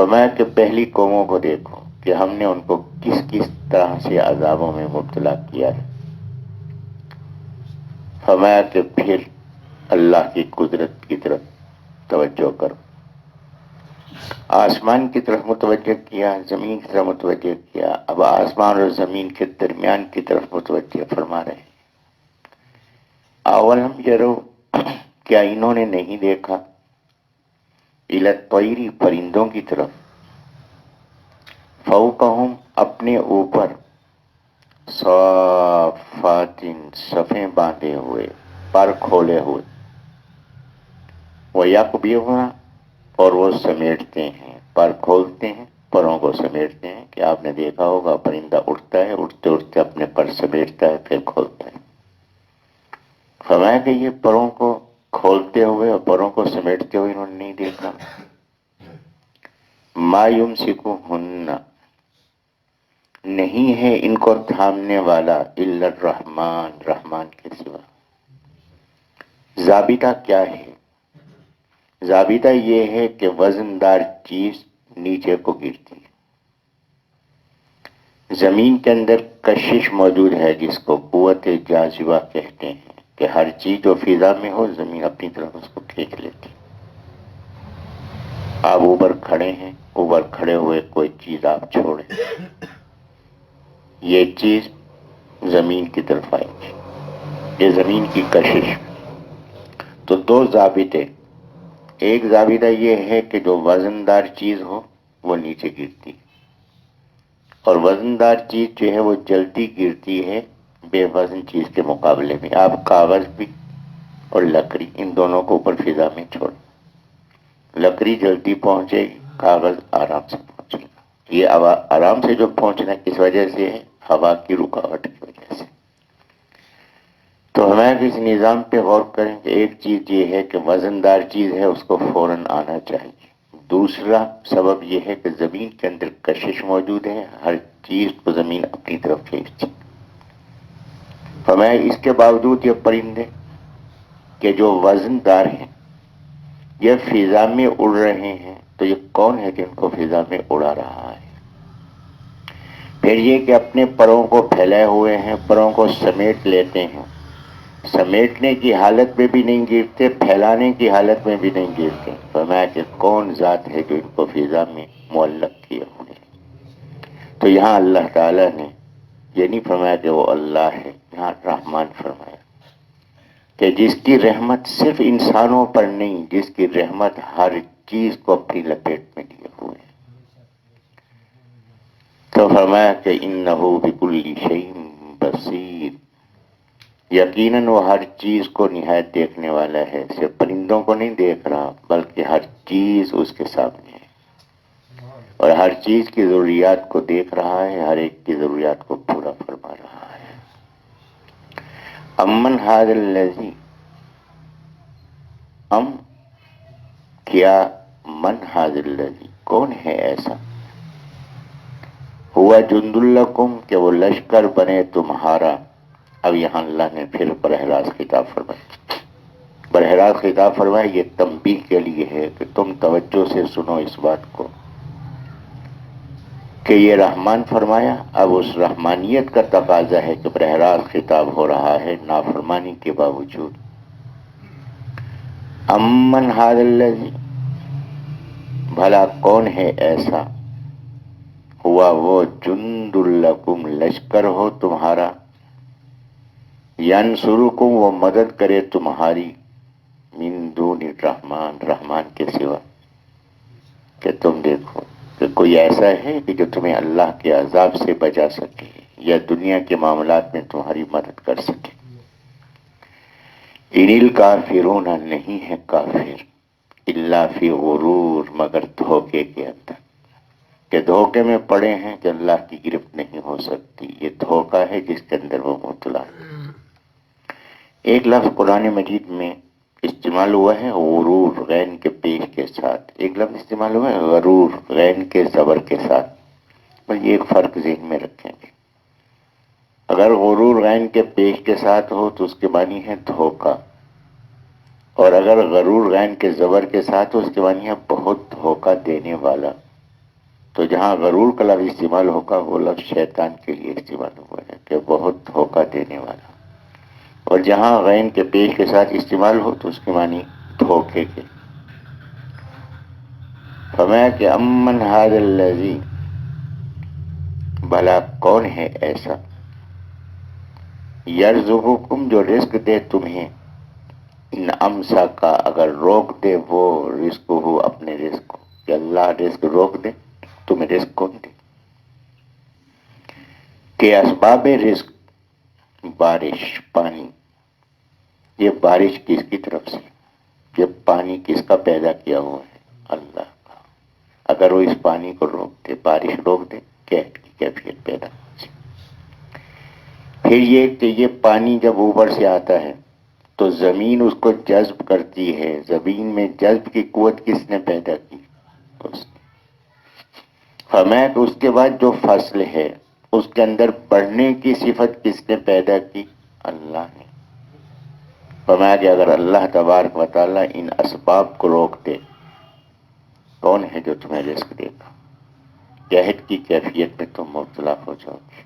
فرمایا کہ پہلی قوموں کو دیکھو کہ ہم نے ان کو کس کس طرح سے عذابوں میں مبتلا کیا ہے. فرمایا کہ پھر اللہ کی قدرت کی طرف توجہ کرو. آسمان کی طرف متوجہ کیا، زمین کی طرف متوجہ کیا. اب آسمان اور زمین کے درمیان کی طرف متوجہ فرما رہے ہیں. اولم یرو، کیا انہوں نے نہیں دیکھا، الی الطیری، پرندوں کی طرف، فوقہم، اپنے اوپر، صافات، صفیں باندھے ہوئے، پر کھولے ہوئے، وَيَقْبِضْنَ، اور وہ سمیٹتے ہیں، پر کھولتے ہیں، پروں کو سمیٹتے ہیں. کہ آپ نے دیکھا ہوگا پرندہ اٹھتا ہے، اٹھتے اٹھتے اپنے پر سمیٹتا ہے پھر کھولتا ہے. فرمایا کہ یہ پروں کو کھولتے ہوئے اور پروں کو سمیٹتے ہوئے انہوں نے نہیں دیکھا. ما یمسکہن، نہیں ہے ان کو تھامنے والا، الا الرحمن، رحمان کے سوا. ضابطہ کیا ہے؟ ضابطہ یہ ہے کہ وزندار چیز نیچے کو گرتی ہے. زمین کے اندر کشش موجود ہے جس کو قوت جاذبہ کہتے ہیں، کہ ہر چیز جو فضا میں ہو زمین اپنی طرف اس کو کھینچ لیتی. آپ اوپر کھڑے ہیں، اوپر کھڑے ہوئے کوئی چیز آپ چھوڑیں، یہ چیز زمین کی طرف آئے گی. یہ زمین کی کشش. تو دو ضابطے. ایک ضابطہ یہ ہے کہ جو وزندار چیز ہو وہ نیچے گرتی، اور وزندار چیز جو ہے وہ جلدی گرتی ہے بے وزن چیز کے مقابلے میں. آپ کاغذ بھی اور لکڑی، ان دونوں کو اوپر فضا میں چھوڑ، لکڑی جلدی پہنچے گی، کاغذ آرام سے پہنچے گا. یہ آرام سے جو پہنچنا کس وجہ سے ہے؟ ہوا کی رکاوٹ کی وجہ سے. تو ہمیں اس نظام پہ غور کریں کہ ایک چیز یہ ہے کہ وزندار چیز ہے اس کو فوراً آنا چاہیے. دوسرا سبب یہ ہے کہ زمین کے اندر کشش موجود ہے، ہر چیز کو زمین اپنی طرف کھینچتی. فرمایا اس کے باوجود یہ پرندے کہ جو وزن دار ہیں یہ فضا میں اڑ رہے ہیں، تو یہ کون ہے کہ ان کو فضا میں اڑا رہا ہے؟ پھر یہ کہ اپنے پروں کو پھیلائے ہوئے ہیں، پروں کو سمیٹ لیتے ہیں. سمیٹنے کی حالت میں بھی نہیں گرتے، پھیلانے کی حالت میں بھی نہیں گرتے. فرمایا کہ کون ذات ہے جو ان کو فضا میں معلق کیے ہوئے. تو یہاں اللہ تعالیٰ نے یہ نہیں فرمایا کہ وہ اللہ ہے، یہاں رحمان فرمایا کہ جس کی رحمت صرف انسانوں پر نہیں، جس کی رحمت ہر چیز کو اپنی لپیٹ میں لیے ہوئے. تو فرمایا کہ انہو بکل شیء بصیر، یقیناً وہ ہر چیز کو نہایت دیکھنے والا ہے. صرف پرندوں کو نہیں دیکھ رہا بلکہ ہر چیز اس کے سامنے ہے، اور ہر چیز کی ضروریات کو دیکھ رہا ہے، ہر ایک کی ضروریات کو پورا فرما رہا ہے. امن ھذا الذی، ام کیا، من ھذا الذی، کون ہے ایسا، ہوا جند لکم، کہ وہ لشکر بنے تمہارا. اب یہاں اللہ نے پھر براہ راست خطاب فرمایا. براہ راست خطاب فرمایا یہ تنبیہ کے لیے ہے کہ تم توجہ سے سنو اس بات کو کہ یہ رحمان فرمایا. اب اس رحمانیت کا تقاضا ہے کہ براہ راست خطاب ہو رہا ہے نافرمانی کے باوجود. امن ھذا الذی، بھلا کون ہے ایسا، ہوا وہ جند لکم، لشکر ہو تمہارا، ینصرکم، وہ مدد کرے تمہاری، من دون الرحمن، رحمان کے سوا. کہ تم دیکھو کہ کوئی ایسا ہے کہ جو تمہیں اللہ کے عذاب سے بچا سکے یا دنیا کے معاملات میں تمہاری مدد کر سکے. ان الکافرون، نہیں ہے کافر، الا فی غرور، مگر دھوکے کے اندر، کہ دھوکے میں پڑے ہیں کہ اللہ کی گرفت نہیں ہو سکتی. یہ دھوکہ ہے جس کے اندر وہ مبتلا ہے. ایک لفظ قرآن مجید میں استعمال ہوا ہے غرور، غین کے پیش کے ساتھ. ایک لفظ استعمال ہوا ہے غرور، غین کے زبر کے ساتھ. بس یہ ایک فرق ذہن میں رکھیں گے. اگر غرور غین کے پیش کے ساتھ ہو تو اس کے معنی ہے دھوکہ، اور اگر غرور غین کے زبر کے ساتھ ہو اس کے معنی ہے بہت دھوکہ دینے والا. تو جہاں غرور کا لفظ استعمال ہوگا وہ لفظ شیطان کے لیے استعمال ہوا ہے کہ بہت دھوکہ دینے والا، اور جہاں غین کے پیش کے ساتھ استعمال ہو تو اس کے معنی دھوکے کے۔ فرمایا کہ امن ھذا الذی، بھلا کون ہے ایسا، یرزقکم جو رزق دے تمہیں، ان امسکا اگر روک دے وہ رزق ہو اپنے رزق کو، کہ اللہ رزق روک دے تمہیں رزق کون دے؟ کہ اسباب رزق بارش، پانی، یہ بارش کس کی طرف سے، یہ پانی کس کا پیدا کیا ہوا ہے؟ اللہ کا۔ اگر وہ اس پانی کو روک دے، بارش روک دے، قحط کی کیفیت پیدا ہو جائے۔ پھر یہ کہ یہ پانی جب اوپر سے آتا ہے تو زمین اس کو جذب کرتی ہے، زمین میں جذب کی قوت کس نے پیدا کی؟ اس نے۔ فرمایا کہ اس کے بعد جو فصل ہے اس کے اندر بڑھنے کی صفت کس نے پیدا کی؟ اللہ نے۔ فرمایا کہ اگر اللہ تبارک و تعالیٰ ان اسباب کو روک دے، کون ہے جو تمہیں رزق دے گا؟ قحط کی کیفیت میں تم مبتلا ہو جاؤ گے۔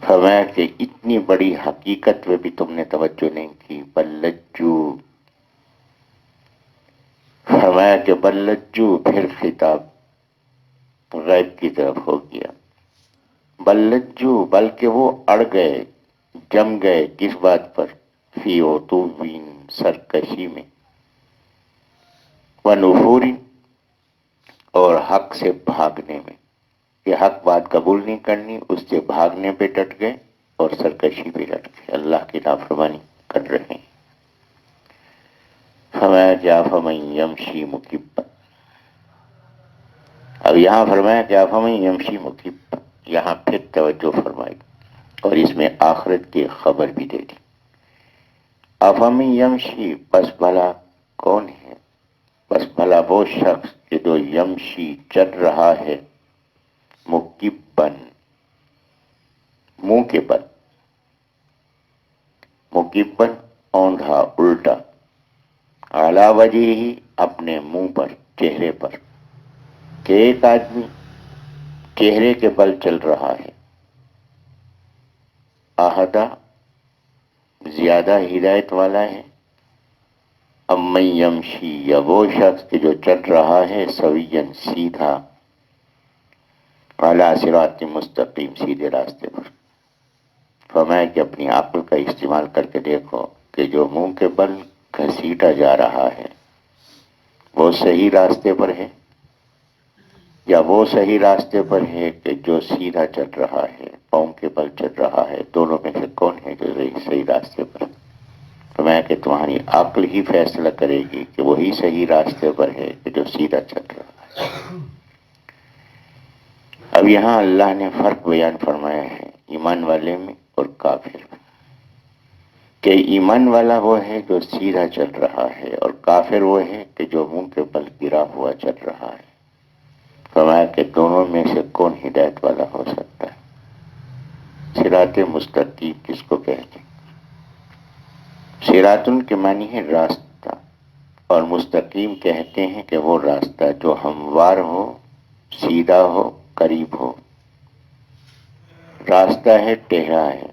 فرمایا کہ اتنی بڑی حقیقت میں بھی تم نے توجہ نہیں کی، بلجو، فرمایا کہ بلجو، پھر خطاب غیب کی طرف ہو گیا، بلجو، بلکہ وہ اڑ گئے، جم گئے، کس بات پر؟ فی عتوین، سرکشی میں، ونفور، اور حق سے بھاگنے میں، کہ حق بات قبول نہیں کرنی، اس سے بھاگنے پہ ڈٹ گئے اور سرکشی پہ ڈٹ گئے، اللہ کی نافرمانی کر رہے ہیں۔ فرمایا کہ افمن یمشی مکبا، اب یہاں فرمایا کہ افمن یمشی مکبا، یہاں پھر توجہ فرمائی اور اس میں آخرت کی خبر بھی دے دی۔ افمن یمشی، پس بھلا کون ہے، پس بھلا وہ شخص کہ جو یمشی چل رہا ہے، مکبن، منہ کے بل، مکبن اوندھا، الٹا، اعلی وجہ ہی، اپنے منہ پر، چہرے پر، کہ ایک آدمی چہرے کے بل چل رہا ہے، احدا، زیادہ ہدایت والا ہے، امن یمشی، یا وہ شخص کہ جو چل رہا ہے، سوین، سیدھا، اعلی صراط مستقیم، سیدھے راستے پر۔ فرمایا کہ اپنی عقل کا استعمال کر کے دیکھو کہ جو منہ کے بل گھسیٹا جا رہا ہے وہ صحیح راستے پر ہے، یا وہ صحیح راستے پر ہے کہ جو سیدھا چل رہا ہے، پاؤں کے بل چل رہا ہے، دونوں میں سے کون ہے جو صحیح راستے پر؟ فرمایا کہ تمہاری عقل ہی فیصلہ کرے گی کہ وہی صحیح راستے پر ہے کہ جو سیدھا چل رہا ہے۔ اب یہاں اللہ نے فرق بیان فرمایا ہے ایمان والے میں اور کافر میں، کہ ایمان والا وہ ہے جو سیدھا چل رہا ہے، اور کافر وہ ہے کہ جو منہ کے بل گرا ہوا چل رہا ہے۔ فرمایا کہ دونوں میں سے کون ہدایت والا ہو سکتا ہے؟ صراط مستقیم کس کو کہتے ہیں؟ صراطن کے معنی ہے راستہ، اور مستقیم کہتے ہیں کہ وہ راستہ جو ہموار ہو، سیدھا ہو، قریب ہو۔ راستہ ہے ٹیڑھا ہے،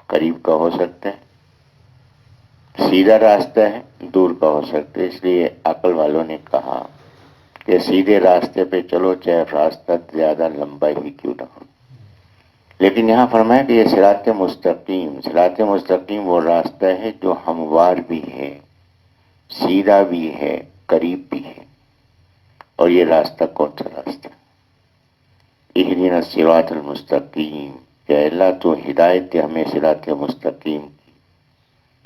قریب کا ہو سکتا ہے، سیدھا راستہ ہے، دور کا ہو سکتا ہے۔ اس لیے عقل والوں نے کہا کہ سیدھے راستے پہ چلو چاہے راستہ زیادہ لمبا ہی کیوں نہ ہو۔ لیکن یہاں فرمایا کہ یہ صراط مستقیم، صراط مستقیم وہ راستہ ہے جو ہموار بھی ہے، سیدھا بھی ہے، قریب بھی ہے۔ اور یہ راستہ کون سا راستہ؟ اہدنا الصراط المستقیم، کہ اللہ تو ہدایت دے ہمیں صراط مستقیم کی،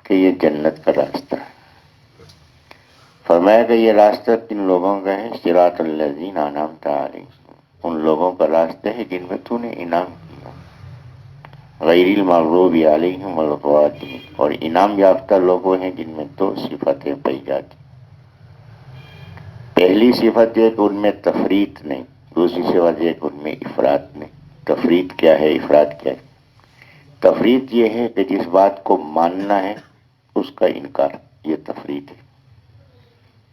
کہ یہ جنت کا راستہ ہے۔ فرمایا کہ یہ راستہ کن لوگوں کا ہے؟ صراط الذین انعمت علیہم، ان لوگوں کا راستہ ہے جن میں تو نے انعام کیا، غیر المغضوب علیہم ولا الضالین، اور انعام یافتہ لوگ وہ ہیں جن میں دو صفتیں پائی جاتی۔ پہلی صفت یہ کہ ان میں تفریط نہیں، دوسری صفت یہ کہ ان میں افراط نہیں۔ تفریط کیا ہے، افراط کیا ہے؟ تفریط یہ ہے کہ جس بات کو ماننا ہے اس کا انکار، یہ تفریط ہے۔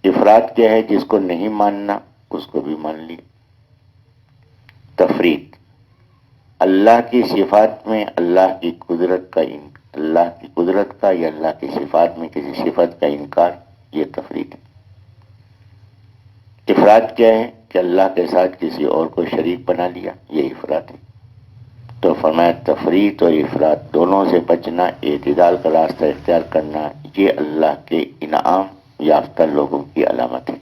افراط کیا ہے؟ جس کو نہیں ماننا اس کو بھی مان لی. تفریط، اللہ کی صفات میں اللہ کی قدرت کا یا اللہ کی صفات میں کسی صفت کا انکار، یہ تفریط ہے. افراد کیا ہے کہ اللہ کے ساتھ کسی اور کو شریک بنا لیا، یہ افراد ہے. تو فرمایا تفریط اور افراد دونوں سے بچنا، اعتدال کا راستہ اختیار کرنا، یہ اللہ کے انعام یافتہ لوگوں کی علامت ہے.